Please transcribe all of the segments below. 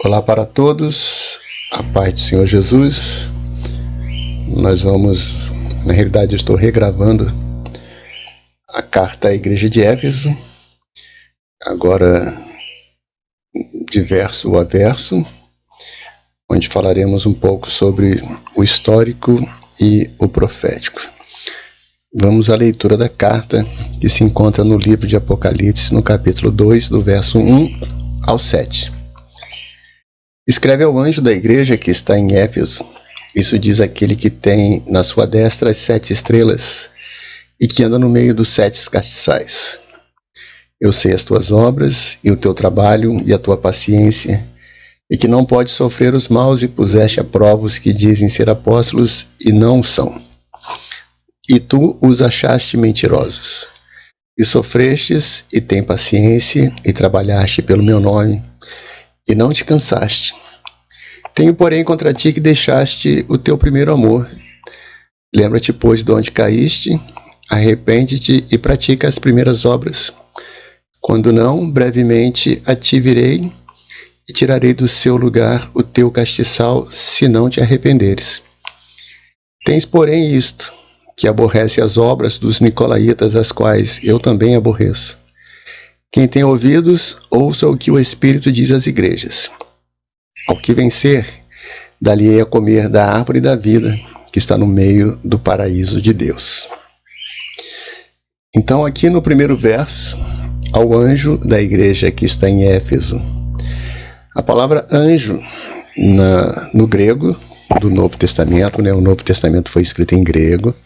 Olá para todos, a paz do Senhor Jesus. Na realidade eu estou regravando a carta à igreja de Éfeso, agora de verso a verso, onde falaremos um pouco sobre o histórico e o profético. Vamos à leitura da carta que se encontra no livro de Apocalipse, no capítulo 2, do verso 1 ao 7. Escreve ao anjo da igreja que está em Éfeso, isso diz aquele que tem na sua destra as 7 estrelas e que anda no meio dos 7 castiçais. Eu sei as tuas obras e o teu trabalho e a tua paciência, e que não podes sofrer os maus e puseste a prova os que dizem ser apóstolos e não são. E tu os achaste mentirosos. E sofrestes e tem paciência e trabalhaste pelo meu nome e não te cansaste. Tenho, porém, contra ti que deixaste o teu primeiro amor. Lembra-te, pois, de onde caíste, arrepende-te e pratica as primeiras obras. Quando não, brevemente a ti virei e tirarei do seu lugar o teu castiçal, se não te arrependeres. Tens, porém, isto, que aborrece as obras dos nicolaítas, as quais eu também aborreço. Quem tem ouvidos, ouça o que o Espírito diz às igrejas. Ao que vencer, dá-lhe a comer da árvore da vida, que está no meio do paraíso de Deus. Então, aqui no primeiro verso, ao anjo da igreja que está em Éfeso. A palavra anjo, no grego do Novo Testamento, o Novo Testamento foi escrito em grego,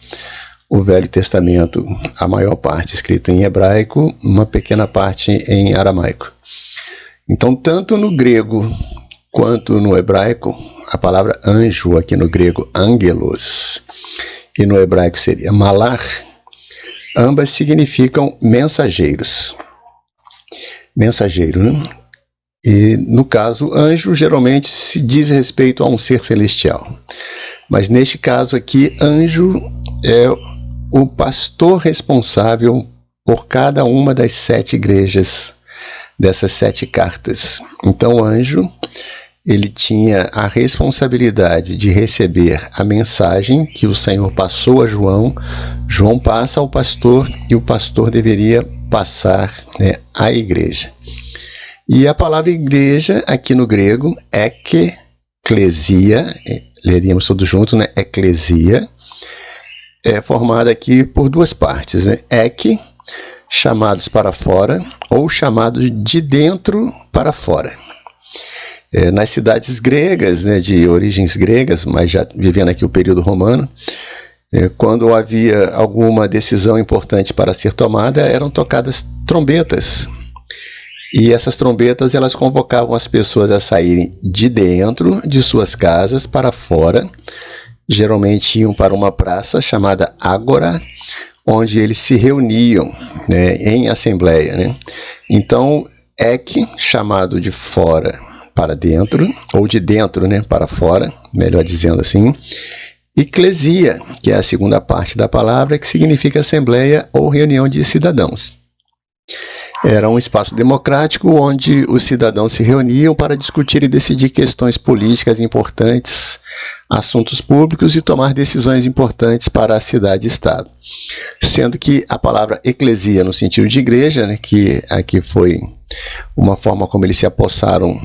o Velho Testamento, a maior parte escrito em hebraico, uma pequena parte em aramaico. Então, tanto no grego quanto no hebraico, a palavra anjo, aqui no grego angelos, e no hebraico seria malar, ambas significam mensageiros. Mensageiro, né? E no caso, anjo geralmente se diz respeito a um ser celestial. Mas neste caso aqui, anjo é o pastor responsável por cada uma das 7 igrejas, dessas 7 cartas. Então o anjo, ele tinha a responsabilidade de receber a mensagem que o Senhor passou a João, João passa ao pastor e o pastor deveria passar, à igreja. E a palavra igreja, aqui no grego, eklesia, leríamos tudo junto, eclesia, é formada aqui por 2 partes, ek, chamados para fora, ou chamados de dentro para fora. Nas cidades gregas, de origens gregas, mas já vivendo aqui o período romano, quando havia alguma decisão importante para ser tomada, eram tocadas trombetas. E essas trombetas, elas convocavam as pessoas a saírem de dentro de suas casas para fora. Geralmente iam para uma praça chamada Ágora, onde eles se reuniam, em assembleia. Então, ek, chamado de fora para dentro, ou de dentro para fora, melhor dizendo assim. Eclesia, que é a segunda parte da palavra, que significa assembleia ou reunião de cidadãos. Era um espaço democrático onde os cidadãos se reuniam para discutir e decidir questões políticas importantes, assuntos públicos e tomar decisões importantes para a cidade e estado. Sendo que a palavra eclesia, no sentido de igreja, que aqui foi uma forma como eles se apossaram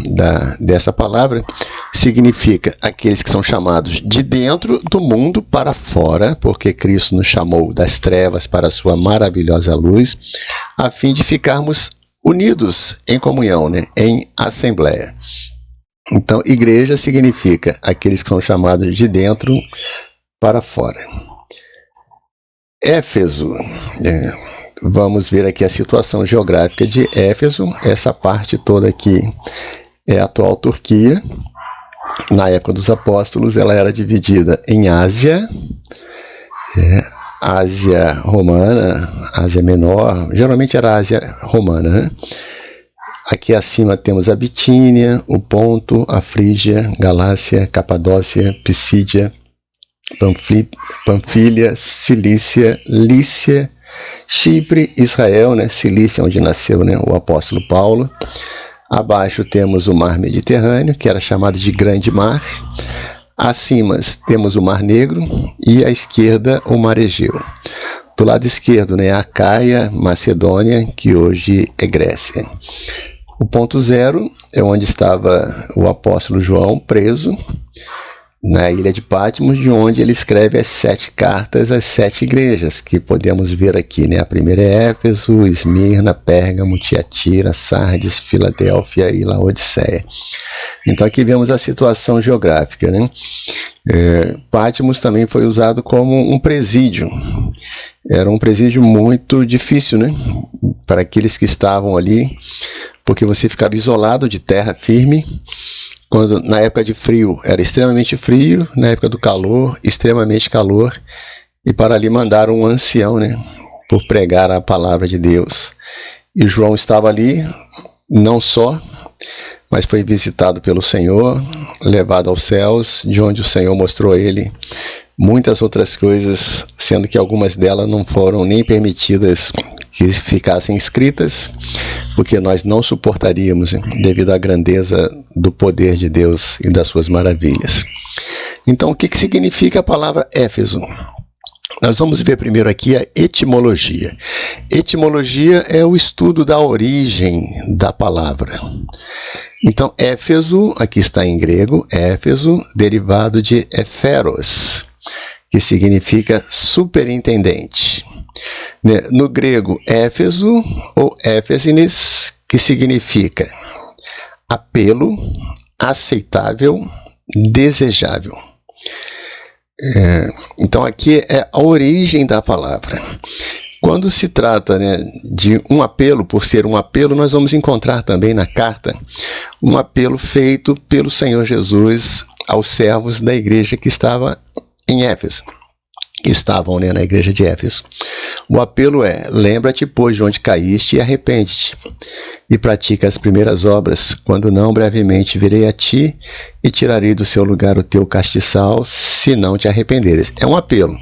dessa palavra, significa aqueles que são chamados de dentro do mundo para fora, porque Cristo nos chamou das trevas para a sua maravilhosa luz, a fim de ficarmos unidos em comunhão, em assembleia. Então, igreja significa aqueles que são chamados de dentro para fora. Éfeso, vamos ver aqui a situação geográfica de Éfeso. Essa parte toda aqui é a atual Turquia. Na época dos apóstolos, ela era dividida em Ásia, Ásia Romana, Ásia Menor, geralmente era Ásia Romana. Aqui acima temos a Bitínia, o Ponto, a Frígia, Galácia, Capadócia, Pisídia, Panfilha, Cilícia, Lícia, Chipre, Israel, Cilícia, onde nasceu o apóstolo Paulo, Abaixo temos o mar Mediterrâneo, que era chamado de Grande Mar. Acima temos o Mar Negro e à esquerda o Mar Egeu. Do lado esquerdo, né, a Caia, Macedônia, que hoje é Grécia. O ponto zero é onde estava o apóstolo João preso, na ilha de Patmos, de onde ele escreve as 7 cartas às 7 igrejas, que podemos ver aqui, né? A primeira é Éfeso, Esmirna, Pérgamo, Tiatira, Sardes, Filadélfia e Laodiceia. Então aqui vemos a situação geográfica, né? Patmos também foi usado como um presídio. Era um presídio muito difícil, né? Para aqueles que estavam ali, porque você ficava isolado de terra firme. Quando, na época de frio, era extremamente frio, na época do calor, extremamente calor, e para ali mandaram um ancião, né, por pregar a palavra de Deus. E João estava ali, não só, mas foi visitado pelo Senhor, levado aos céus, de onde o Senhor mostrou a ele muitas outras coisas, sendo que algumas delas não foram nem permitidas que ficassem escritas, porque nós não suportaríamos, devido à grandeza do poder de Deus e das suas maravilhas. Então, o que significa a palavra Éfeso? Nós vamos ver primeiro aqui a etimologia. Etimologia é o estudo da origem da palavra. Então, Éfeso, aqui está em grego, Éfeso, derivado de Éferos, que significa superintendente. No grego, Éfeso ou Éfesines, que significa apelo, aceitável, desejável. Então aqui é a origem da palavra. Quando se trata, né, de um apelo, por ser um apelo, nós vamos encontrar também na carta um apelo feito pelo Senhor Jesus aos servos da igreja que estava em Éfeso. Que estavam, né, na igreja de Éfeso. O apelo é: lembra-te, pois, de onde caíste e arrepende-te, e pratica as primeiras obras, quando não, brevemente virei a ti e tirarei do seu lugar o teu castiçal, se não te arrependeres. É um apelo.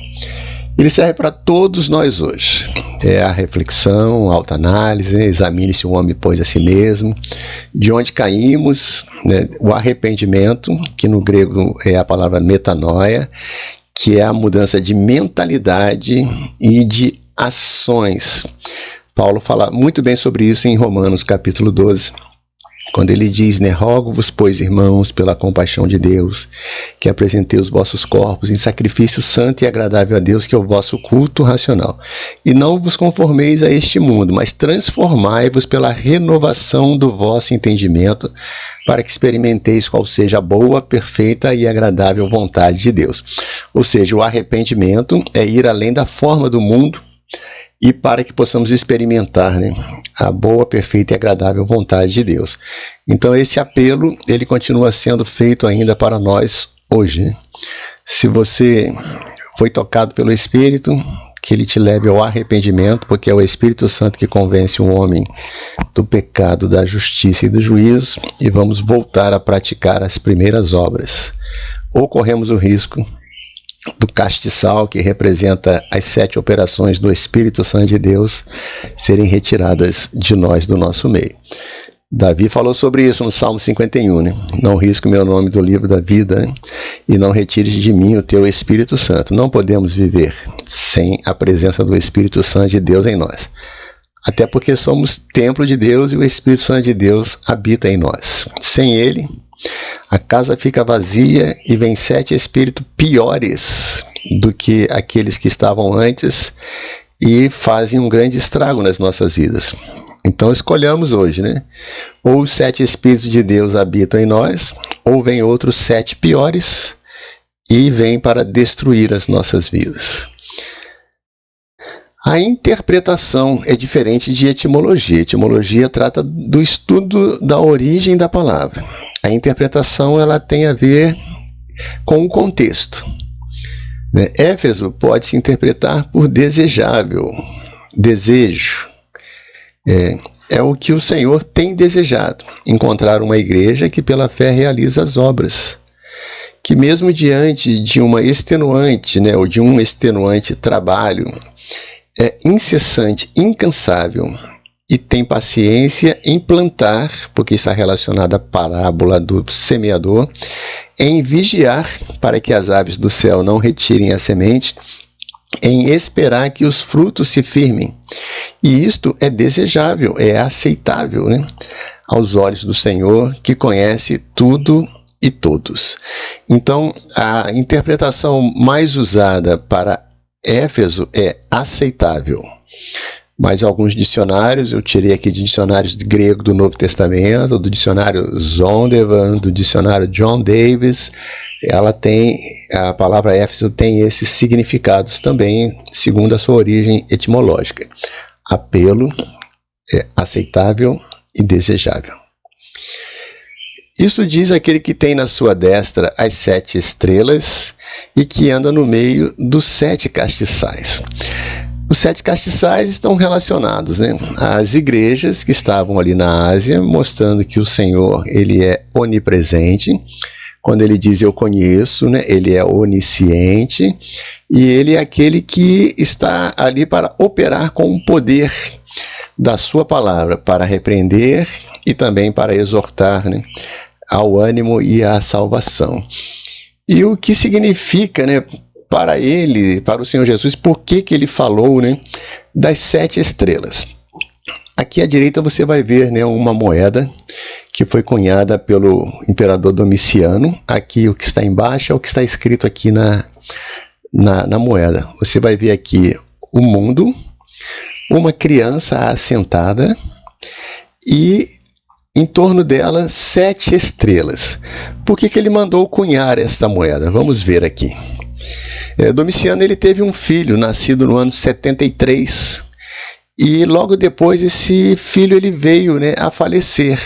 Ele serve para todos nós hoje. É a reflexão, a autoanálise, examine-se o homem, pois, a si mesmo, de onde caímos, né, o arrependimento, que no grego é a palavra metanoia, que é a mudança de mentalidade e de ações. Paulo fala muito bem sobre isso em Romanos capítulo 12, quando ele diz, né, rogo-vos, pois, irmãos, pela compaixão de Deus, que apresentei os vossos corpos em sacrifício santo e agradável a Deus, que é o vosso culto racional. E não vos conformeis a este mundo, mas transformai-vos pela renovação do vosso entendimento, para que experimenteis qual seja a boa, perfeita e agradável vontade de Deus. Ou seja, o arrependimento é ir além da forma do mundo e para que possamos experimentar, né, a boa, perfeita e agradável vontade de Deus. Então esse apelo, ele continua sendo feito ainda para nós hoje, né? Se você foi tocado pelo Espírito, que ele te leve ao arrependimento, porque é o Espírito Santo que convence o homem do pecado, da justiça e do juízo, e vamos voltar a praticar as primeiras obras. Ou corremos o risco do castiçal, que representa as 7 operações do Espírito Santo de Deus, serem retiradas de nós, do nosso meio. Davi falou sobre isso no Salmo 51, né? Não risque o meu nome do livro da vida, né? E não retires de mim o teu Espírito Santo. Não podemos viver sem a presença do Espírito Santo de Deus em nós. Até porque somos templo de Deus e o Espírito Santo de Deus habita em nós. Sem ele, a casa fica vazia e vem 7 espíritos piores do que aqueles que estavam antes e fazem um grande estrago nas nossas vidas. Então escolhamos hoje, né? Ou os 7 espíritos de Deus habitam em nós, ou vem outros 7 piores e vêm para destruir as nossas vidas. A interpretação é diferente de etimologia. Etimologia trata do estudo da origem da palavra. A interpretação, ela tem a ver com o contexto, né? Éfeso pode se interpretar por desejável, desejo. É o que o Senhor tem desejado, encontrar uma igreja que pela fé realiza as obras, que mesmo diante de uma extenuante, né, ou de um extenuante trabalho, é incessante, incansável, e tem paciência em plantar, porque está relacionada à parábola do semeador, em vigiar para que as aves do céu não retirem a semente, em esperar que os frutos se firmem. E isto é desejável, é aceitável, né, aos olhos do Senhor, que conhece tudo e todos. Então, a interpretação mais usada para Éfeso é aceitável. Mas alguns dicionários, eu tirei aqui de dicionários de grego do Novo Testamento, do dicionário Zondervan, do dicionário John Davis, a palavra Éfeso tem esses significados também, segundo a sua origem etimológica. Apelo, aceitável e desejável. Isso diz aquele que tem na sua destra as 7 estrelas e que anda no meio dos 7 castiçais. Os 7 castiçais estão relacionados, né, às igrejas que estavam ali na Ásia, mostrando que o Senhor, ele é onipresente. Quando ele diz eu conheço, né, ele é onisciente e ele é aquele que está ali para operar com o poder da sua palavra, para repreender e também para exortar, né, ao ânimo e à salvação. E o que significa, né, para ele, para o Senhor Jesus, por que ele falou, né, das 7 estrelas? Aqui à direita você vai ver, né, uma moeda que foi cunhada pelo imperador Domiciano. Aqui o que está embaixo é o que está escrito aqui na moeda. Você vai ver aqui o mundo, uma criança assentada e em torno dela 7 estrelas. Por que ele mandou cunhar esta moeda? Vamos ver aqui. Domiciano, ele teve um filho nascido no ano 73 e logo depois esse filho ele veio, né, a falecer.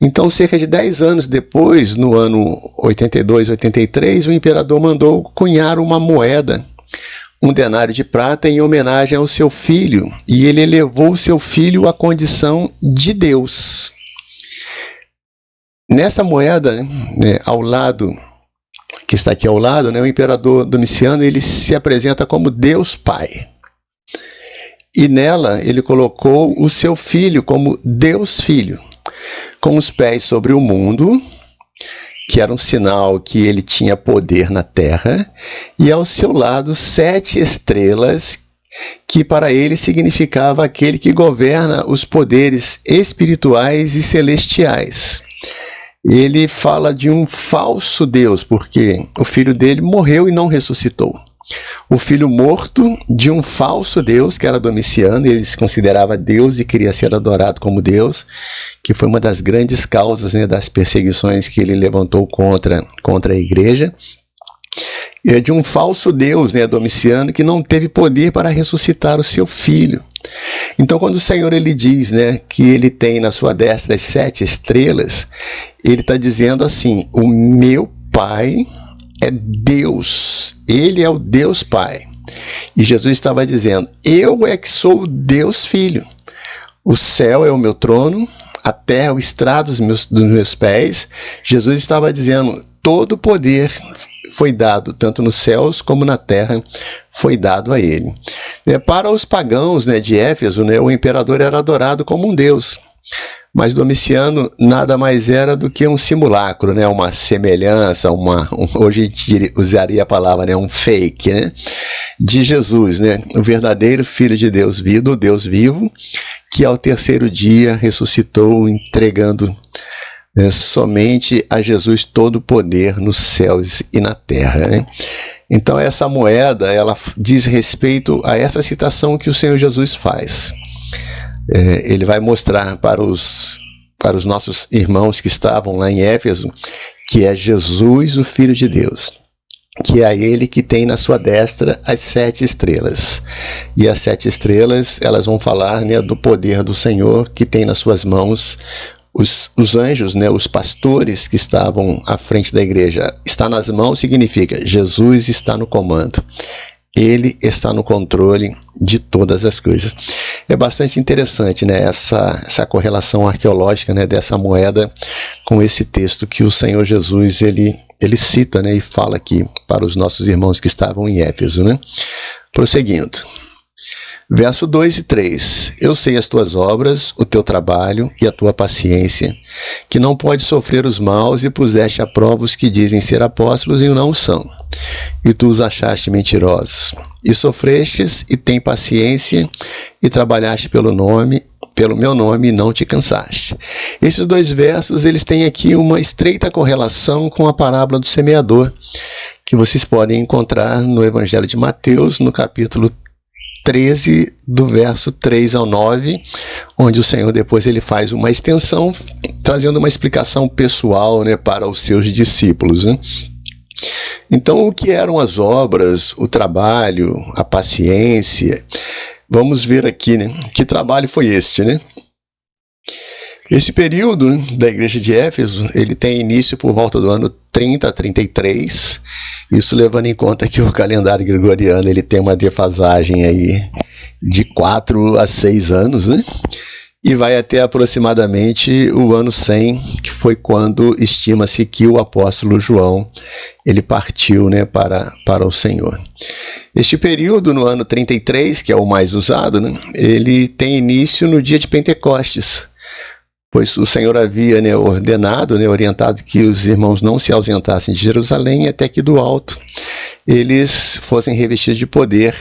Então, cerca de 10 anos depois, no ano 82, 83, o imperador mandou cunhar uma moeda, um denário de prata, em homenagem ao seu filho, e ele elevou seu filho à condição de Deus. Nessa moeda, né, ao lado, que está aqui ao lado, né, o imperador Domiciano, ele se apresenta como Deus Pai. E nela ele colocou o seu filho como Deus Filho, com os pés sobre o mundo, que era um sinal que ele tinha poder na terra, e ao seu lado 7 estrelas, que para ele significava aquele que governa os poderes espirituais e celestiais. Ele fala de um falso Deus, porque o filho dele morreu e não ressuscitou. O filho morto de um falso Deus, que era Domiciano, ele se considerava Deus e queria ser adorado como Deus, que foi uma das grandes causas, né, das perseguições que ele levantou contra a igreja. E de um falso Deus, né, Domiciano, que não teve poder para ressuscitar o seu filho. Então, quando o Senhor ele diz, né, que ele tem na sua destra as 7 estrelas, ele está dizendo assim: o meu Pai é Deus, ele é o Deus Pai. E Jesus estava dizendo: eu é que sou o Deus Filho. O céu é o meu trono, a terra é o estrado dos meus pés. Jesus estava dizendo: todo o poder foi dado, tanto nos céus como na terra, foi dado a ele. Para os pagãos, né, de Éfeso, né, o imperador era adorado como um deus. Mas Domiciano nada mais era do que um simulacro, né? Uma semelhança, hoje a gente usaria a palavra, né? Um fake, né? De Jesus, né? O verdadeiro Filho de Deus vivo, Deus vivo, que ao terceiro dia ressuscitou, entregando, né, somente a Jesus todo o poder nos céus e na terra, né? Então essa moeda, ela diz respeito a essa citação que o Senhor Jesus faz. Ele vai mostrar para os nossos irmãos que estavam lá em Éfeso que é Jesus, o Filho de Deus, que é ele que tem na sua destra as 7 estrelas. E as 7 estrelas, elas vão falar, né, do poder do Senhor, que tem nas suas mãos os anjos, né, os pastores que estavam à frente da igreja. Está nas mãos significa Jesus está no comando. Ele está no controle de todas as coisas. É bastante interessante, né, essa correlação arqueológica, né, dessa moeda com esse texto que o Senhor Jesus ele cita, né, e fala aqui para os nossos irmãos que estavam em Éfeso, né? Prosseguindo. Verso 2 e 3. Eu sei as tuas obras, o teu trabalho e a tua paciência, que não pode sofrer os maus, e puseste à prova os que dizem ser apóstolos e não o são. E tu os achaste mentirosos. E sofrestes e tem paciência, e trabalhaste pelo meu nome, e não te cansaste. Esses dois versos, eles têm aqui uma estreita correlação com a parábola do semeador, que vocês podem encontrar no Evangelho de Mateus, no capítulo 13, do verso 3 ao 9, onde o Senhor depois ele faz uma extensão, trazendo uma explicação pessoal, né, para os seus discípulos, né? Então, o que eram as obras, o trabalho, a paciência? Vamos ver aqui, né? Que trabalho foi este, né? Esse período da igreja de Éfeso, ele tem início por volta do ano 30 a 33, isso levando em conta que o calendário gregoriano ele tem uma defasagem aí de 4 a 6 anos, né? E vai até aproximadamente o ano 100, que foi quando estima-se que o apóstolo João ele partiu, né, para o Senhor. Este período, no ano 33, que é o mais usado, né, ele tem início no dia de Pentecostes, pois o Senhor havia, né, ordenado, né, orientado que os irmãos não se ausentassem de Jerusalém até que do alto eles fossem revestidos de poder,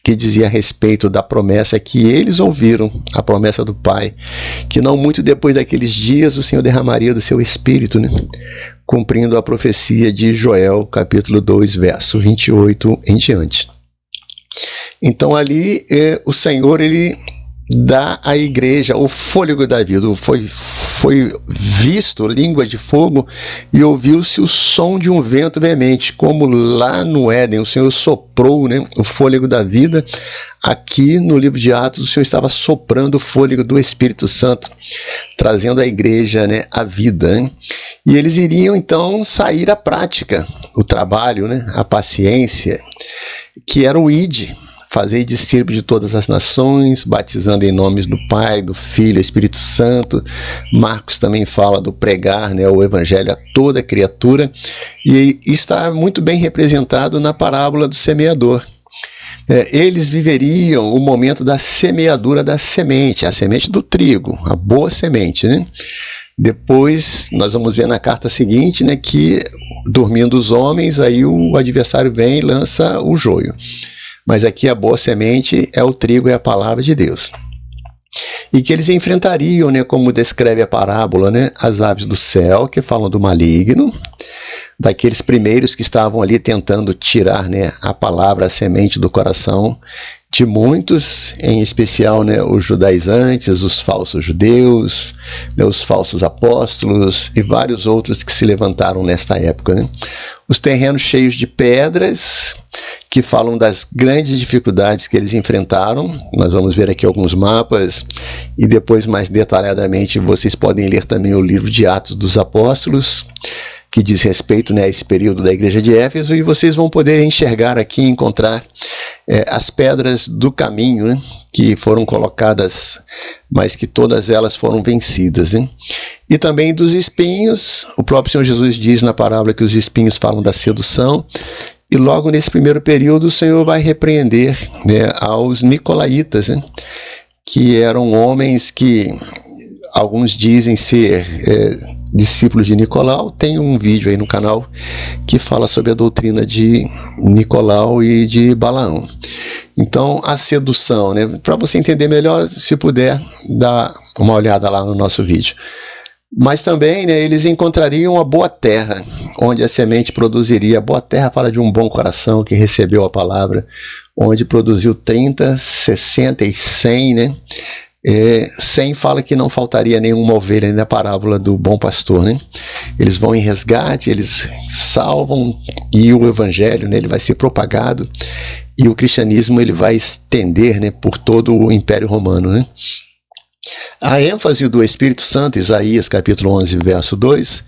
que dizia a respeito da promessa que eles ouviram, a promessa do Pai, que não muito depois daqueles dias o Senhor derramaria do seu Espírito, né, cumprindo a profecia de Joel, capítulo 2, verso 28 em diante. Então ali o Senhor ele dá à igreja o fôlego da vida. Foi visto língua de fogo e ouviu-se o som de um vento veemente, como lá no Éden o Senhor soprou, né, o fôlego da vida. Aqui no livro de Atos o Senhor estava soprando o fôlego do Espírito Santo, trazendo à igreja, né, a vida, né? E eles iriam então sair à prática, o trabalho, né, a paciência, que era o ID. Fazei discípulos de todas as nações, batizando em nomes do Pai, do Filho e Espírito Santo. Marcos também fala do pregar, né, o evangelho a toda criatura, e está muito bem representado na parábola do semeador. Eles viveriam o momento da semeadura da semente, a semente do trigo, a boa semente, né? Depois nós vamos ver na carta seguinte, né, que dormindo os homens, aí o adversário vem e lança o joio. Mas aqui a boa semente é o trigo, é a palavra de Deus. E que eles enfrentariam, né, como descreve a parábola, né, as aves do céu, que falam do maligno, daqueles primeiros que estavam ali tentando tirar, né, a palavra, a semente do coração de muitos, em especial, né, os judaizantes, os falsos judeus, né, os falsos apóstolos e vários outros que se levantaram nesta época, né? Os terrenos cheios de pedras, que falam das grandes dificuldades que eles enfrentaram. Nós vamos ver aqui alguns mapas e depois mais detalhadamente vocês podem ler também o livro de Atos dos Apóstolos, que diz respeito, né, a esse período da igreja de Éfeso, e vocês vão poder enxergar aqui, encontrar as pedras do caminho, né, que foram colocadas, mas que todas elas foram vencidas, né? E também dos espinhos. O próprio Senhor Jesus diz na parábola que os espinhos falam da sedução, e logo nesse primeiro período o Senhor vai repreender, né, aos nicolaítas, né, que eram homens que alguns dizem ser discípulos de Nicolau. Tem um vídeo aí no canal que fala sobre a doutrina de Nicolau e de Balaão. Então, a sedução, né? Para você entender melhor, se puder, dá uma olhada lá no nosso vídeo. Mas também, né, eles encontrariam a boa terra, onde a semente produziria. A boa terra fala de um bom coração que recebeu a palavra, onde produziu 30, 60 e 100, né? 100 fala que não faltaria nenhuma ovelha na parábola do bom pastor, né? Eles vão em resgate, eles salvam, e o evangelho, né, ele vai ser propagado, e o cristianismo ele vai estender, né, por todo o Império Romano, né? A ênfase do Espírito Santo, Isaías capítulo 11, verso 2,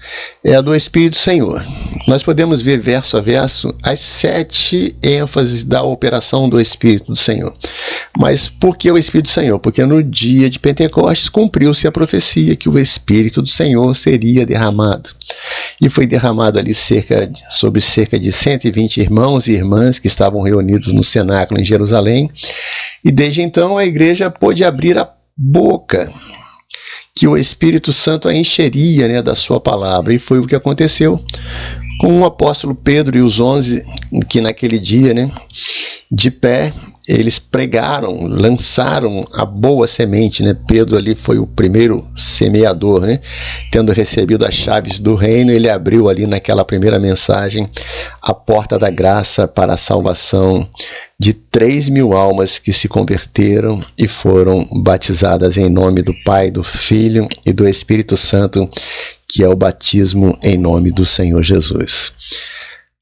é a do Espírito Senhor. Nós podemos ver verso a verso as 7 ênfases da operação do Espírito do Senhor. Mas por que o Espírito do Senhor? Porque no dia de Pentecostes cumpriu-se a profecia que o Espírito do Senhor seria derramado. E foi derramado ali sobre cerca de 120 irmãos e irmãs que estavam reunidos no cenáculo em Jerusalém. E desde então a igreja pôde abrir a boca, que o Espírito Santo a encheria, né, da sua palavra. E foi o que aconteceu com o apóstolo Pedro e os 11, que naquele dia, né, de pé, eles pregaram, lançaram a boa semente, né? Pedro ali foi o primeiro semeador, né? Tendo recebido as chaves do reino, ele abriu ali naquela primeira mensagem a porta da graça para a salvação de 3.000 almas que se converteram e foram batizadas em nome do Pai, do Filho e do Espírito Santo, que é o batismo em nome do Senhor Jesus.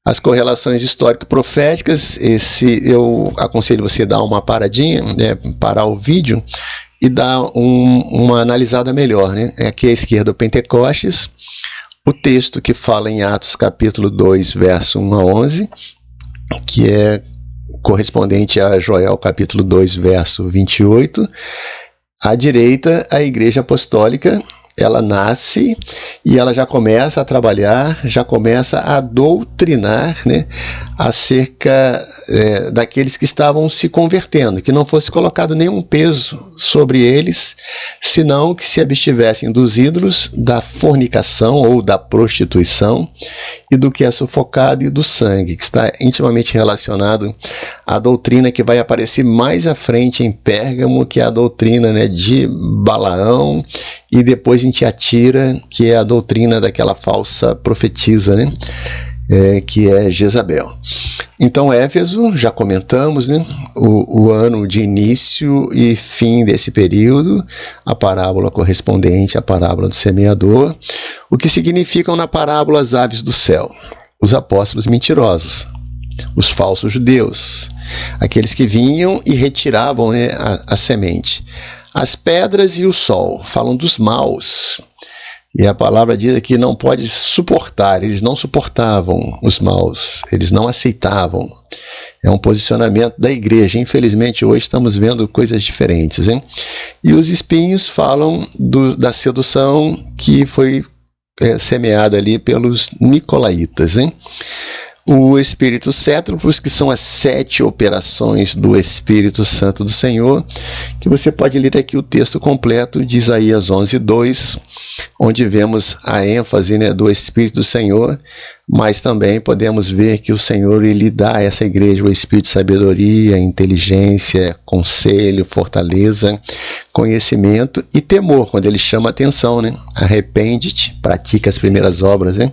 As correlações histórico-proféticas, eu aconselho você dar uma paradinha, né, parar o vídeo e dar uma analisada melhor, né? Aqui à esquerda o Pentecostes, o texto que fala em Atos capítulo 2, verso 1 a 11, que é correspondente a Joel capítulo 2, verso 28. À direita, a Igreja Apostólica, ela nasce e ela já começa a trabalhar, já começa a doutrinar, né, acerca daqueles que estavam se convertendo, que não fosse colocado nenhum peso sobre eles, senão que se abstivessem dos ídolos, da fornicação ou da prostituição e do que é sufocado e do sangue, que está intimamente relacionado à doutrina que vai aparecer mais à frente em Pérgamo, que é a doutrina, né, de Balaão, e depois em Tiatira, que é a doutrina daquela falsa profetisa, né? Que é Jezabel. Então, Éfeso, já comentamos, né? O ano de início e fim desse período, a parábola correspondente à parábola do semeador, o que significam na parábola as aves do céu, os apóstolos mentirosos, os falsos judeus, aqueles que vinham e retiravam, né, a semente. As pedras e o sol falam dos maus. E a palavra diz que não pode suportar, eles não suportavam os maus, eles não aceitavam. É um posicionamento da igreja. Infelizmente, hoje estamos vendo coisas diferentes, hein? E os espinhos falam da sedução que foi semeada ali pelos nicolaítas, hein? O Espírito Cétruplos, que são as 7 operações do Espírito Santo do Senhor, que você pode ler aqui o texto completo de Isaías 11, 2, onde vemos a ênfase, né, do Espírito do Senhor, mas também podemos ver que o Senhor ele dá a essa igreja o Espírito de sabedoria, inteligência, conselho, fortaleza, conhecimento e temor, quando ele chama a atenção, né? Arrepende-te, pratica as primeiras obras, né?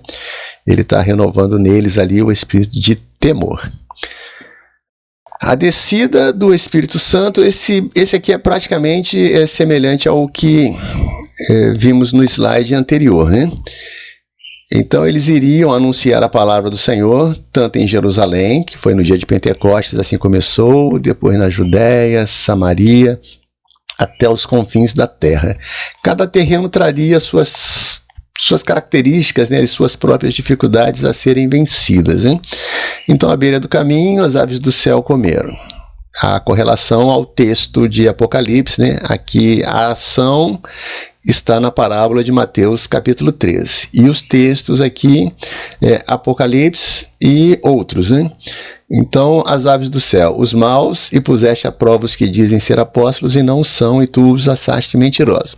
Ele está renovando neles ali o espírito de temor. A descida do Espírito Santo, esse aqui é praticamente semelhante ao que vimos no slide anterior, né? Então eles iriam anunciar a palavra do Senhor, tanto em Jerusalém, que foi no dia de Pentecostes, assim começou, depois na Judéia, Samaria, até os confins da terra. Cada terreno traria suas características, né, e suas próprias dificuldades a serem vencidas, hein? Então, à beira do caminho, as aves do céu comeram. A correlação ao texto de Apocalipse, né? Aqui a ação está na parábola de Mateus capítulo 13. E os textos aqui, Apocalipse e outros, né? Então, as aves do céu, os maus, e puseste a prova os que dizem ser apóstolos e não são, e tu os achaste mentirosos.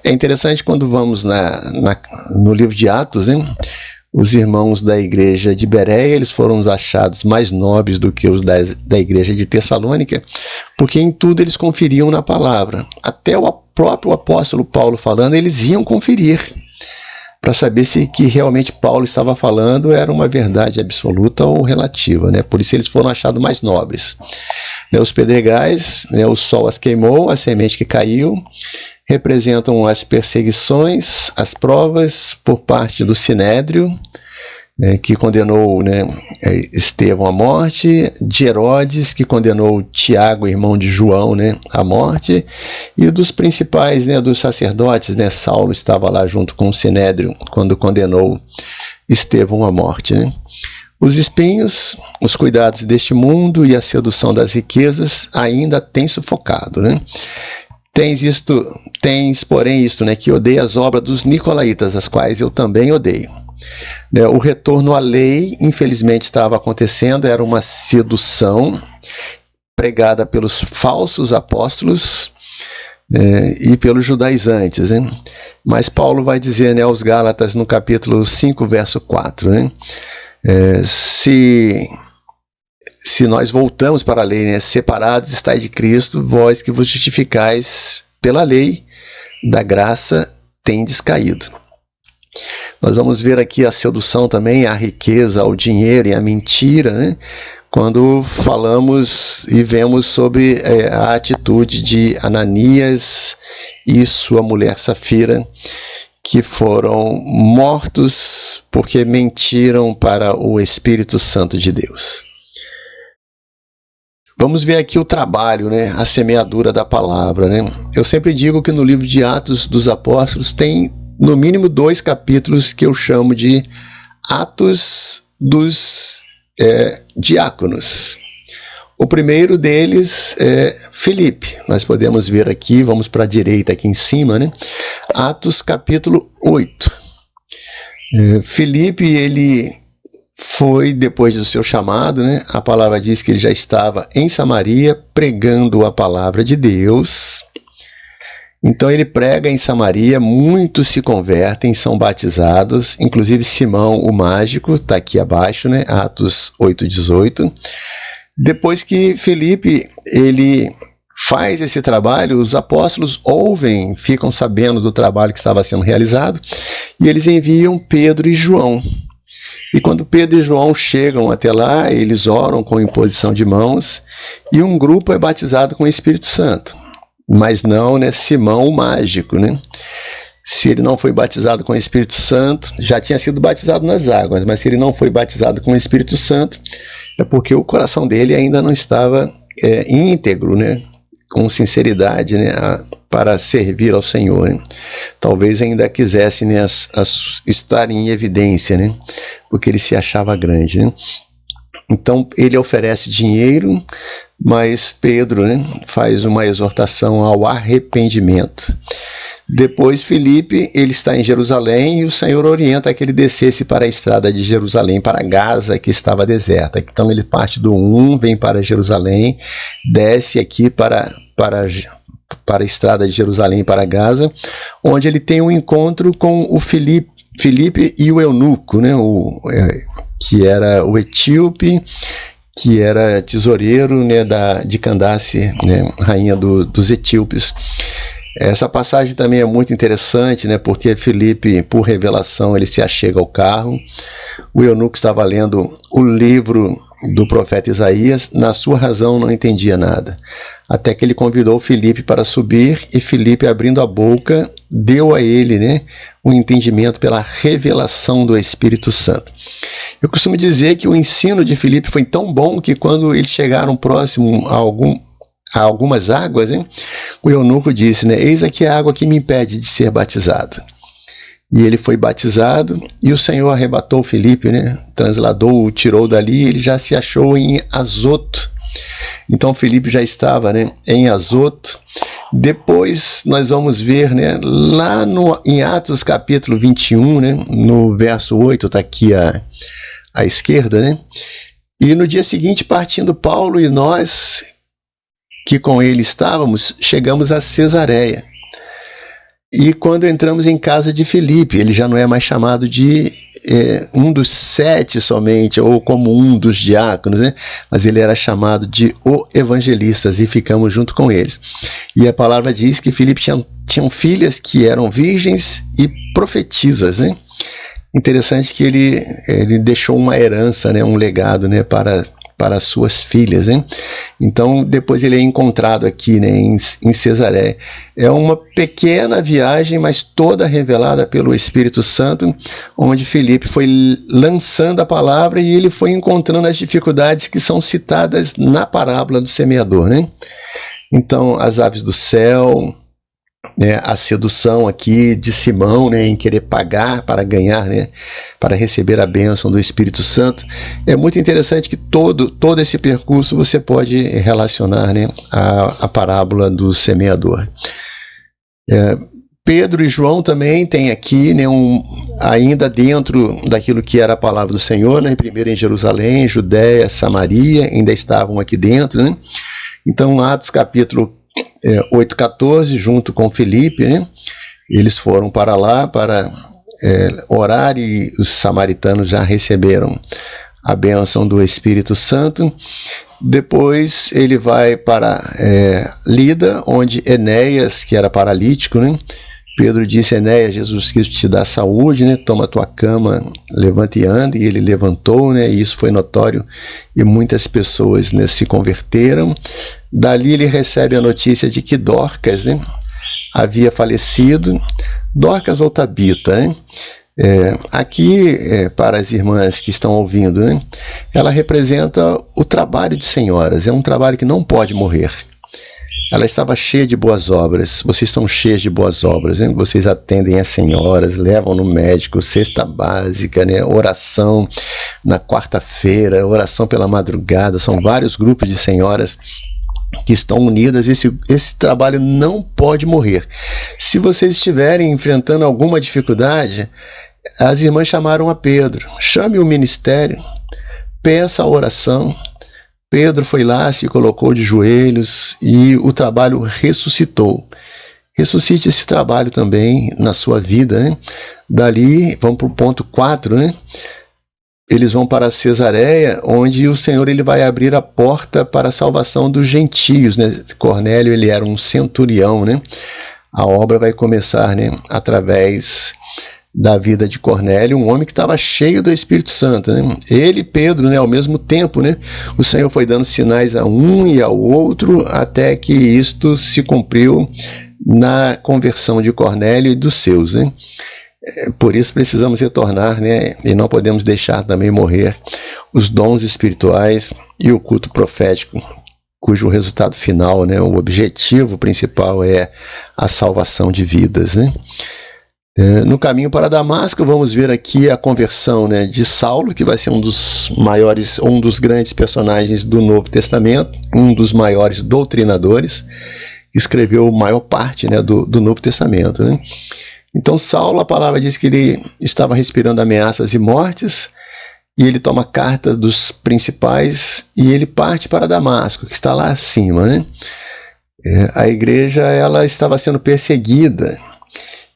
É interessante quando vamos no livro de Atos, né? Os irmãos da igreja de Bereia, eles foram os achados mais nobres do que os da igreja de Tessalônica, porque em tudo eles conferiam na palavra. Até o próprio apóstolo Paulo falando, eles iam conferir, para saber se que realmente Paulo estava falando era uma verdade absoluta ou relativa, né? Por isso eles foram achados mais nobres. Os pedregais, o sol as queimou, a semente que caiu, representam as perseguições, as provas por parte do Sinédrio, que condenou, né, Estevão à morte, de Herodes, que condenou Tiago, irmão de João, né, à morte, e dos principais, né, dos sacerdotes, né, Saulo estava lá junto com o Sinédrio quando condenou Estevão à morte, né. Os espinhos, os cuidados deste mundo e a sedução das riquezas ainda têm sufocado, né. Tens, porém, isto, né, que odeia as obras dos nicolaítas, as quais eu também odeio. O retorno à lei, infelizmente, estava acontecendo, era uma sedução pregada pelos falsos apóstolos e pelos judaizantes, né? Mas Paulo vai dizer, né, aos Gálatas, no capítulo 5, verso 4, né? Se nós voltamos para a lei, né, separados estáis de Cristo, vós que vos justificais pela lei, da graça tendes caído. Nós vamos ver aqui a sedução também, a riqueza, o dinheiro e a mentira, né? Quando falamos e vemos sobre a atitude de Ananias e sua mulher Safira, que foram mortos porque mentiram para o Espírito Santo de Deus. Vamos ver aqui o trabalho, né? A semeadura da palavra, né? Eu sempre digo que no livro de Atos dos Apóstolos tem no mínimo 2 capítulos que eu chamo de Atos dos Diáconos. O primeiro deles é Filipe. Nós podemos ver aqui, vamos para a direita aqui em cima, né? Atos capítulo 8. Filipe, ele foi depois do seu chamado, né? A palavra diz que ele já estava em Samaria pregando a palavra de Deus. Então ele prega em Samaria, muitos se convertem, são batizados, inclusive Simão o mágico, está aqui abaixo, né? Atos 8:18. Depois que Filipe, ele faz esse trabalho, os apóstolos ouvem, ficam sabendo do trabalho que estava sendo realizado, e eles enviam Pedro e João. E quando Pedro e João chegam até lá, eles oram com imposição de mãos, e um grupo é batizado com o Espírito Santo. Mas não, né, Simão o mágico, né? Se ele não foi batizado com o Espírito Santo, já tinha sido batizado nas águas, mas se ele não foi batizado com o Espírito Santo, é porque o coração dele ainda não estava íntegro, né? Com sinceridade, né? Para servir ao Senhor, né? Talvez ainda quisesse, né, estar em evidência, né? Porque ele se achava grande, né? Então ele oferece dinheiro, mas Pedro, né, faz uma exortação ao arrependimento. Depois Filipe, ele está em Jerusalém e o Senhor orienta que ele descesse para a estrada de Jerusalém para Gaza, que estava deserta. Então ele parte do 1, vem para Jerusalém, desce aqui para a estrada de Jerusalém para Gaza, onde ele tem um encontro com o Filipe e o eunuco, né, que era o etíope, que era tesoureiro, né, de Candace, né, rainha dos etíopes. Essa passagem também é muito interessante, né, porque Filipe, por revelação, ele se achega ao carro. O eunuco estava lendo o livro do profeta Isaías, na sua razão não entendia nada. Até que ele convidou Filipe para subir, e Filipe, abrindo a boca, deu a ele, né, um entendimento pela revelação do Espírito Santo. Eu costumo dizer que o ensino de Filipe foi tão bom que quando eles chegaram próximo a algumas águas, hein, o eunuco disse, né, eis aqui a água que me impede de ser batizado. E ele foi batizado, e o Senhor arrebatou Filipe, né, transladou, o tirou dali, ele já se achou em Azoto. Então Filipe já estava, né, em Azoto. Depois nós vamos ver, né, lá em Atos capítulo 21, né, no verso 8, está aqui à esquerda, né, e no dia seguinte, partindo Paulo e nós, que com ele estávamos, chegamos a Cesareia. E quando entramos em casa de Filipe, ele já não é mais chamado de um dos 7 somente, ou como um dos diáconos, né? Mas ele era chamado de o evangelistas, e ficamos junto com eles. E a palavra diz que Filipe tinha filhas que eram virgens e profetisas, né? Interessante que ele deixou uma herança, né, um legado, né, para para as suas filhas, né? Então depois ele é encontrado aqui, né, em Cesareia. É uma pequena viagem, mas toda revelada pelo Espírito Santo, onde Filipe foi lançando a palavra e ele foi encontrando as dificuldades que são citadas na parábola do semeador, né? Então as aves do céu, né, a sedução aqui de Simão, né, em querer pagar para ganhar, né, para receber a bênção do Espírito Santo. É muito interessante que todo esse percurso você pode relacionar, né, a parábola do semeador. Pedro e João também tem aqui, né, ainda dentro daquilo que era a palavra do Senhor, né, primeiro em Jerusalém, Judéia, Samaria, ainda estavam aqui dentro, né? Então Atos capítulo 8,14, junto com Filipe, né? Eles foram para lá para orar e os samaritanos já receberam a bênção do Espírito Santo. Depois ele vai para Lida, onde Enéas, que era paralítico, né? Pedro disse: Enéas, Jesus Cristo te dá saúde, né? Toma a tua cama, levanta e anda. E ele levantou, né? E isso foi notório e muitas pessoas, né, se converteram. Dali ele recebe a notícia de que Dorcas, né, havia falecido. Dorcas ou Tabita, né? Aqui, para as irmãs que estão ouvindo, né, ela representa o trabalho de senhoras. É um trabalho que não pode morrer. Ela estava cheia de boas obras. Vocês estão cheios de boas obras, né? Vocês atendem as senhoras, levam no médico, cesta básica, né? Oração na quarta-feira, oração pela madrugada. São vários grupos de senhoras que estão unidas. Esse trabalho não pode morrer. Se vocês estiverem enfrentando alguma dificuldade, as irmãs chamaram a Pedro: chame o ministério, peça a oração. Pedro foi lá, se colocou de joelhos e o trabalho ressuscitou. Ressuscite esse trabalho também na sua vida, né? Dali, vamos para o ponto 4, né? Eles vão para Cesareia, onde o Senhor ele vai abrir a porta para a salvação dos gentios, né? Cornélio ele era um centurião, né? A obra vai começar, né, através da vida de Cornélio, um homem que estava cheio do Espírito Santo, né? Ele e Pedro, né, ao mesmo tempo, né? O Senhor foi dando sinais a um e ao outro até que isto se cumpriu na conversão de Cornélio e dos seus, né? Por isso precisamos retornar, né? E não podemos deixar também morrer os dons espirituais e o culto profético, cujo resultado final, né, o objetivo principal é a salvação de vidas, né? No caminho para Damasco, vamos ver aqui a conversão, né, de Saulo, que vai ser um dos maiores, um dos grandes personagens do Novo Testamento, um dos maiores doutrinadores, que escreveu a maior parte, né, do Novo Testamento, né? Então Saulo, a palavra diz que ele estava respirando ameaças e mortes, e ele toma carta dos principais e ele parte para Damasco, que está lá acima, né? A igreja ela estava sendo perseguida,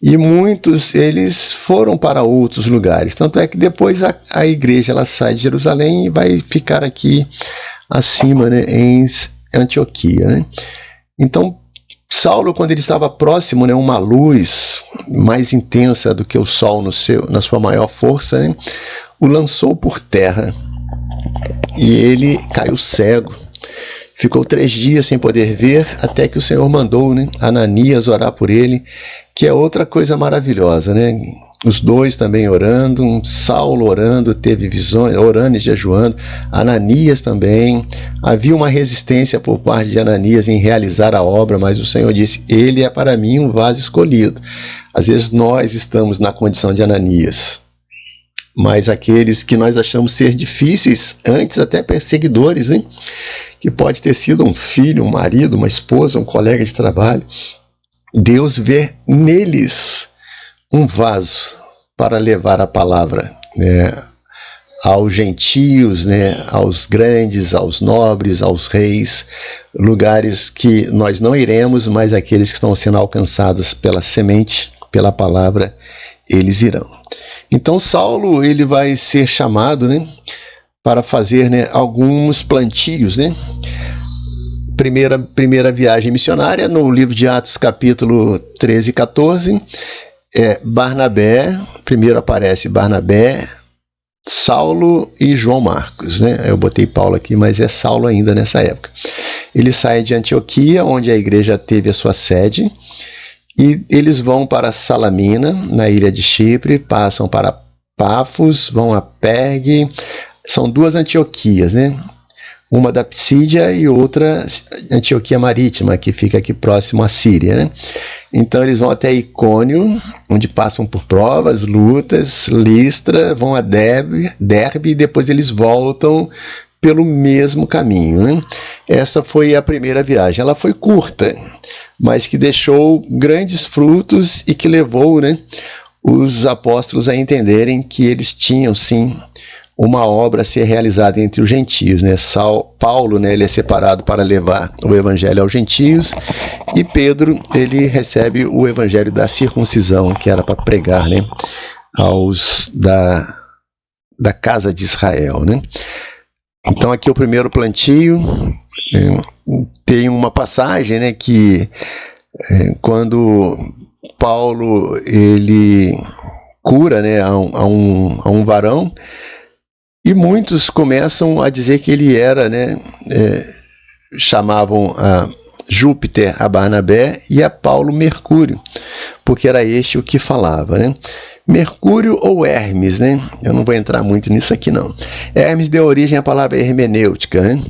e muitos eles foram para outros lugares. Tanto é que depois a igreja ela sai de Jerusalém e vai ficar aqui acima, né, em Antioquia, né? Então Saulo, quando ele estava próximo, né, uma luz mais intensa do que o sol na sua maior força, né, o lançou por terra e ele caiu cego. Ficou 3 dias sem poder ver, até que o Senhor mandou, né, Ananias orar por ele, que é outra coisa maravilhosa, né? Os dois também orando, Saulo orando, teve visões, orando e jejuando, Ananias também. Havia uma resistência por parte de Ananias em realizar a obra, mas o Senhor disse: ele é para mim um vaso escolhido. Às vezes nós estamos na condição de Ananias, mas aqueles que nós achamos ser difíceis, antes até perseguidores, hein? Que pode ter sido um filho, um marido, uma esposa, um colega de trabalho, Deus vê neles um vaso para levar a palavra, né, aos gentios, né, aos grandes, aos nobres, aos reis, lugares que nós não iremos, mas aqueles que estão sendo alcançados pela semente, pela palavra, eles irão. Então Saulo ele vai ser chamado, né, para fazer, né, alguns plantios, né? Primeira viagem missionária, no livro de Atos, capítulo 13 e 14, Barnabé, primeiro aparece Barnabé, Saulo e João Marcos, né? Eu botei Paulo aqui, mas é Saulo ainda nessa época. Eles saem de Antioquia, onde a igreja teve a sua sede, e eles vão para Salamina, na ilha de Chipre, passam para Pafos, vão a Pergue. São duas Antioquias, né? Uma da Psídia e outra Antioquia Marítima, que fica aqui próximo à Síria, né? Então eles vão até Icônio, onde passam por provas, lutas, Listra, vão a Derbe e depois eles voltam pelo mesmo caminho, né? Essa foi a primeira viagem. Ela foi curta, mas que deixou grandes frutos e que levou, né, os apóstolos a entenderem que eles tinham, sim, uma obra a ser realizada entre os gentios, né? Paulo, né, ele é separado para levar o evangelho aos gentios, e Pedro, ele recebe o evangelho da circuncisão, que era para pregar, né, aos da casa de Israel, né? Então aqui é o primeiro plantio. Tem uma passagem, né, que quando Paulo ele cura, né, a um varão, e muitos começam a dizer que ele era, né, chamavam a Júpiter a Barnabé e a Paulo Mercúrio, porque era este o que falava, né? Mercúrio ou Hermes, né? Eu não vou entrar muito nisso aqui não. Hermes deu origem à palavra hermenêutica, né?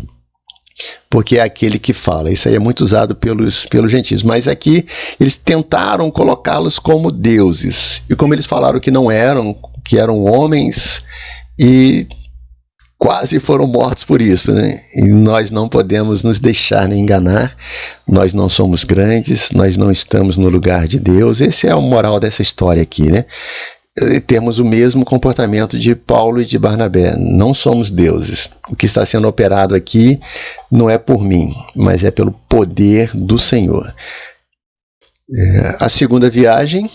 Porque é aquele que fala. Isso aí é muito usado pelos gentios. Mas aqui eles tentaram colocá-los como deuses. E como eles falaram que não eram, que eram homens, e quase foram mortos por isso, né? E nós não podemos nos deixar nem enganar. Nós não somos grandes, nós não estamos no lugar de Deus. Esse é o moral dessa história aqui, né? Temos o mesmo comportamento de Paulo e de Barnabé. Não somos deuses. O que está sendo operado aqui não é por mim, mas é pelo poder do Senhor. A segunda viagem,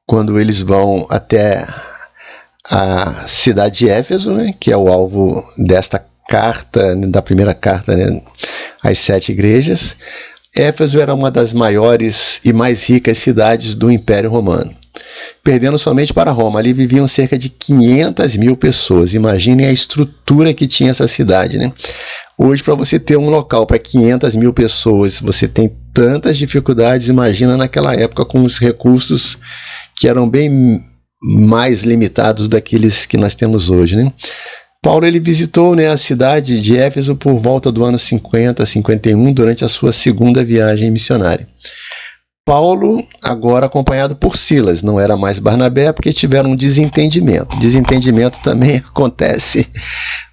quando eles vão até a cidade de Éfeso, né, que é o alvo desta carta, da primeira carta, né, às 7 igrejas. Éfeso era uma das maiores e mais ricas cidades do Império Romano, perdendo somente para Roma. Ali viviam cerca de 500 mil pessoas. Imaginem a estrutura que tinha essa cidade, né? Hoje, para você ter um local para 500 mil pessoas, você tem tantas dificuldades. Imagina naquela época, com os recursos que eram bem mais limitados daqueles que nós temos hoje, né? Paulo ele visitou, né, a cidade de Éfeso por volta do ano 50, 51, durante a sua segunda viagem missionária. Paulo, agora acompanhado por Silas, não era mais Barnabé, porque tiveram um desentendimento. Desentendimento também acontece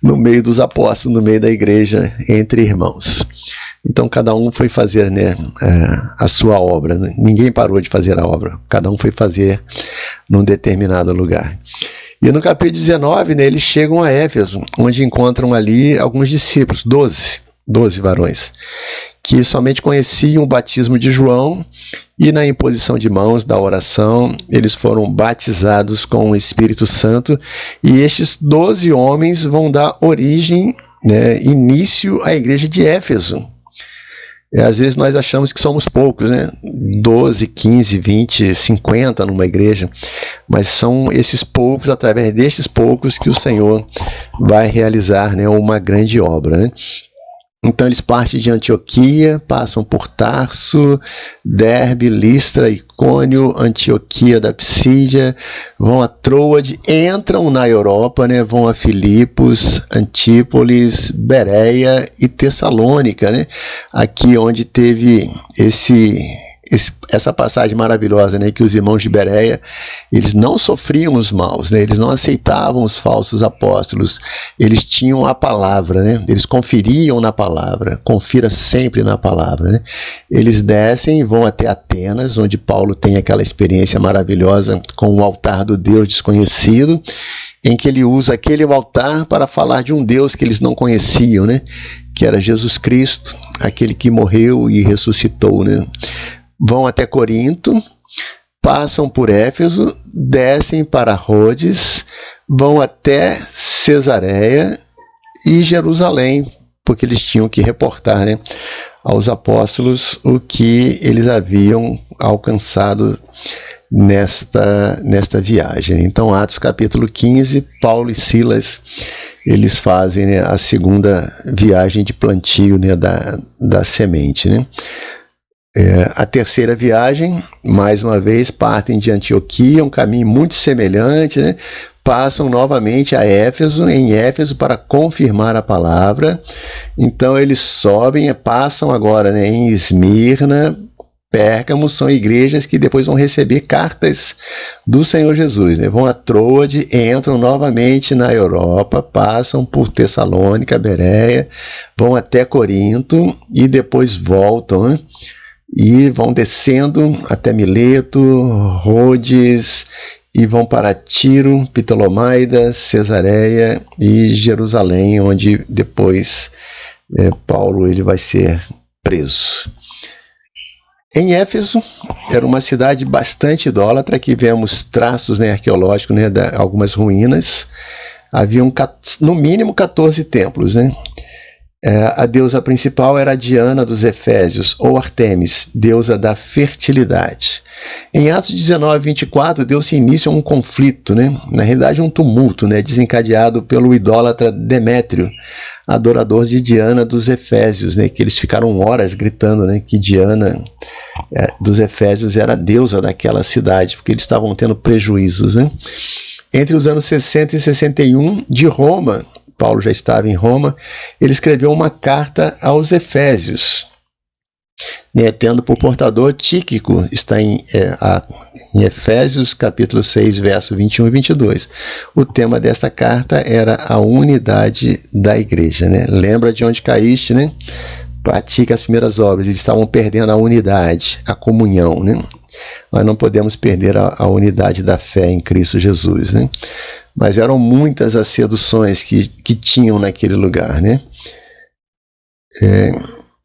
no meio dos apóstolos, no meio da igreja, entre irmãos. Então cada um foi fazer, né, a sua obra. Ninguém parou de fazer a obra, cada um foi fazer num determinado lugar. E no capítulo 19, né, eles chegam a Éfeso, onde encontram ali alguns discípulos, 12 varões, que somente conheciam o batismo de João, e na imposição de mãos da oração, eles foram batizados com o Espírito Santo, e estes 12 homens vão dar origem, né, início à igreja de Éfeso. Às vezes nós achamos que somos poucos, né? 12, 15, 20, 50 numa igreja, mas são esses poucos, através destes poucos, que o Senhor vai realizar, né, uma grande obra, né? Então eles partem de Antioquia, passam por Tarso, Derbe, Listra, Icônio, Antioquia da Psídia, vão a Troade, entram na Europa, né? Vão a Filipos, Antípolis, Bereia e Tessalônica, né? Aqui onde teve essa passagem maravilhosa, né, que os irmãos de Bereia, eles não sofriam os maus, né, eles não aceitavam os falsos apóstolos, eles tinham a palavra, né, eles conferiam na palavra, confira sempre na palavra, né. Eles descem e vão até Atenas, onde Paulo tem aquela experiência maravilhosa com o altar do Deus desconhecido, em que ele usa aquele altar para falar de um Deus que eles não conheciam, né, que era Jesus Cristo, aquele que morreu e ressuscitou, né. Vão até Corinto, passam por Éfeso, descem para Rhodes, vão até Cesareia e Jerusalém, porque eles tinham que reportar, né, aos apóstolos o que eles haviam alcançado nesta viagem. Então, Atos capítulo 15, Paulo e Silas, eles fazem, né, a segunda viagem de plantio, né, da semente, né? A terceira viagem, mais uma vez, partem de Antioquia, um caminho muito semelhante, né? Passam novamente a Éfeso, em Éfeso, para confirmar a palavra. Então eles sobem, passam agora, né, em Esmirna, Pérgamo, são igrejas que depois vão receber cartas do Senhor Jesus, né? Vão a Troade, entram novamente na Europa, passam por Tessalônica, Bereia, vão até Corinto e depois voltam, né? E vão descendo até Mileto, Rhodes, e vão para Tiro, Ptolomaida, Cesareia e Jerusalém, onde depois Paulo ele vai ser preso. Em Éfeso, era uma cidade bastante idólatra, que vemos traços, né, arqueológicos, né, de algumas ruínas. Haviam no mínimo 14 templos, né? A deusa principal era Diana dos Efésios, ou Artemis, deusa da fertilidade. Em Atos 19, 24, deu-se início a um conflito, né? Na realidade um tumulto, né, desencadeado pelo idólatra Demétrio, adorador de Diana dos Efésios, né, que eles ficaram horas gritando, né, que Diana dos Efésios era a deusa daquela cidade, porque eles estavam tendo prejuízos, né? Entre os anos 60 e 61, de Roma, Paulo já estava em Roma, ele escreveu uma carta aos Efésios, né, tendo por portador Tíquico, está em Efésios capítulo 6, verso 21 e 22. O tema desta carta era a unidade da igreja, né? Lembra de onde caíste, né? Pratica as primeiras obras. Eles estavam perdendo a unidade, a comunhão, né? Nós não podemos perder a unidade da fé em Cristo Jesus, né? Mas eram muitas as seduções que tinham naquele lugar, né?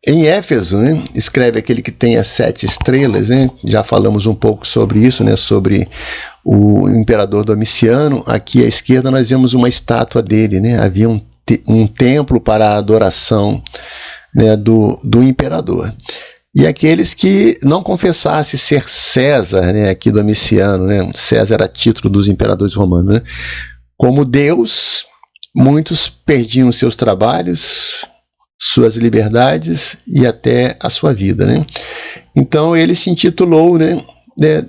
Em Éfeso, né, escreve aquele que tem as 7 estrelas, né? Já falamos um pouco sobre isso, né? Sobre o imperador Domiciano. Aqui à esquerda nós vemos uma estátua dele, né? Havia um templo para a adoração, né, do imperador. E aqueles que não confessassem ser César, né, aqui Domiciano, né, César era título dos imperadores romanos, né, como Deus, muitos perdiam seus trabalhos, suas liberdades e até a sua vida, né? Então ele se intitulou, né,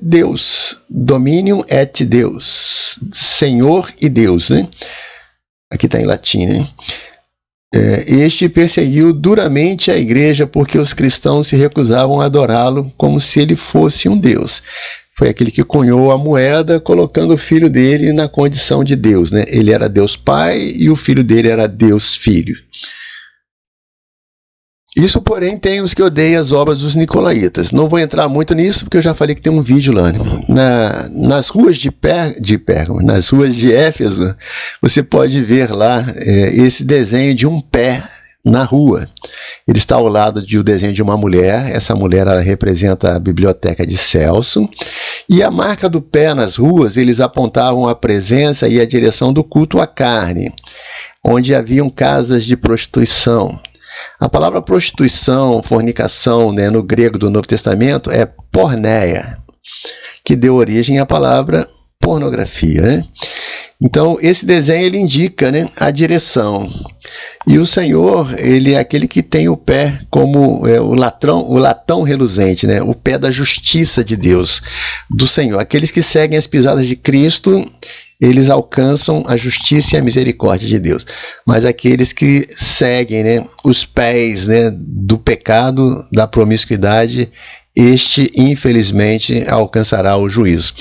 Deus, Dominium et Deus, Senhor e Deus, né? Aqui está em latim, né? Este perseguiu duramente a igreja porque os cristãos se recusavam a adorá-lo como se ele fosse um Deus. Foi aquele que cunhou a moeda, colocando o filho dele na condição de Deus, né? Ele era Deus Pai e o filho dele era Deus Filho. Isso, porém, tem os que odeiam as obras dos nicolaítas. Não vou entrar muito nisso, porque eu já falei que tem um vídeo lá, né? Nas ruas de Pérgamo, nas ruas de Éfeso, você pode ver lá esse desenho de um pé na rua. Ele está ao lado do desenho de uma mulher. Essa mulher, ela representa a biblioteca de Celso. E a marca do pé nas ruas, eles apontavam a presença e a direção do culto à carne, onde haviam casas de prostituição. A palavra prostituição, fornicação, né, no grego do Novo Testamento é porneia, que deu origem à palavra pornografia, né? Então, esse desenho ele indica, né, a direção. E o Senhor, ele é aquele que tem o pé como o latão reluzente, né, o pé da justiça de Deus, do Senhor. Aqueles que seguem as pisadas de Cristo, eles alcançam a justiça e a misericórdia de Deus. Mas aqueles que seguem, né, os pés, né, do pecado, da promiscuidade, este, infelizmente, alcançará o juízo.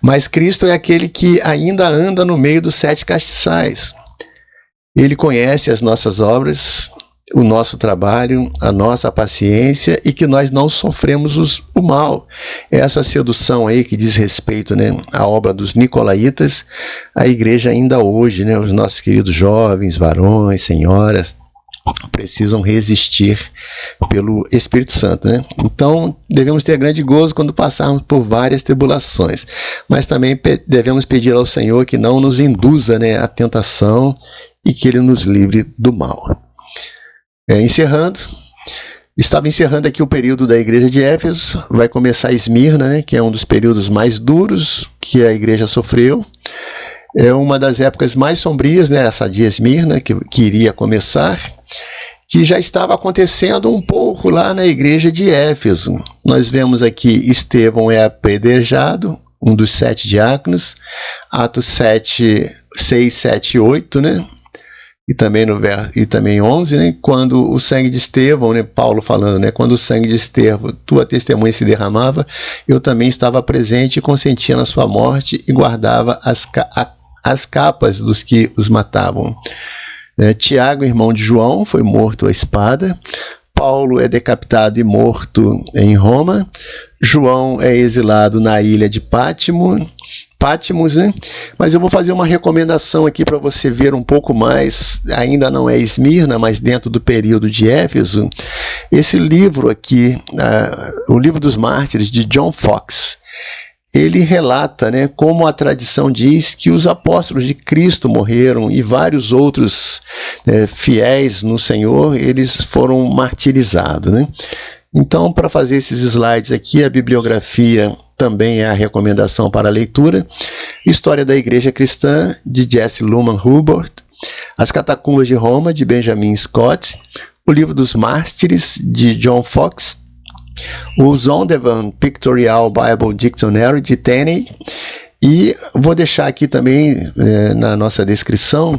Mas Cristo é aquele que ainda anda no meio dos 7 castiçais. Ele conhece as nossas obras, o nosso trabalho, a nossa paciência e que nós não sofremos o mal. Essa sedução aí que diz respeito, né, à obra dos nicolaítas, a igreja ainda hoje, né, os nossos queridos jovens, varões, senhoras, precisam resistir pelo Espírito Santo, né? Então devemos ter grande gozo quando passarmos por várias tribulações, mas também devemos pedir ao Senhor que não nos induza, né, à tentação e que Ele nos livre do mal. Encerrando, Estava encerrando aqui o período da igreja de Éfeso, vai começar Esmirna, né, que é um dos períodos mais duros que a igreja sofreu. É uma das épocas mais sombrias, né, essa de Esmirna, que iria começar, que já estava acontecendo um pouco lá na igreja de Éfeso. Nós vemos aqui Estevão é apedrejado, um dos 7 diáconos, Atos 7, 6, 7 e 8, né? E também 11, né? Quando o sangue de Estevão, né? Paulo falando, né? Quando o sangue de Estevão, tua testemunha se derramava, eu também estava presente e consentia na sua morte e guardava as capas dos que os matavam. Tiago, irmão de João, foi morto à espada. Paulo é decapitado e morto em Roma. João é exilado na ilha de Patmos, né? Mas eu vou fazer uma recomendação aqui para você ver um pouco mais, ainda não é Esmirna, mas dentro do período de Éfeso. Esse livro aqui, o Livro dos Mártires, de John Foxe, ele relata, né, como a tradição diz que os apóstolos de Cristo morreram e vários outros fiéis no Senhor, eles foram martirizados, né? Então, para fazer esses slides aqui, a bibliografia também é a recomendação para a leitura. História da Igreja Cristã, de Jesse Luman Hubbard. As Catacumbas de Roma, de Benjamin Scott. O Livro dos Mártires, de John Foxe. O Zondervan Pictorial Bible Dictionary, de Tenney. E vou deixar aqui também na nossa descrição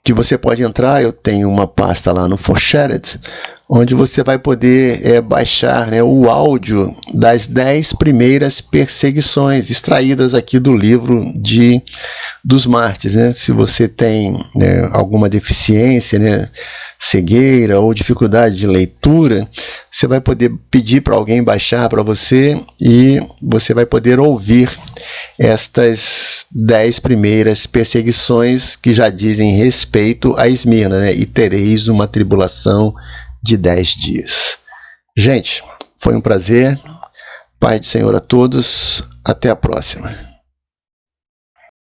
que você pode entrar, eu tenho uma pasta lá no ForShared, onde você vai poder baixar, né, o áudio das 10 primeiras perseguições extraídas aqui do livro dos mártires, né? Se você tem, né, alguma deficiência, né, cegueira ou dificuldade de leitura, você vai poder pedir para alguém baixar para você e você vai poder ouvir estas 10 primeiras perseguições que já dizem respeito a Esmirna, né? E tereis uma tribulação de 10 dias. Gente, foi um prazer. Paz do Senhor a todos. Até a próxima.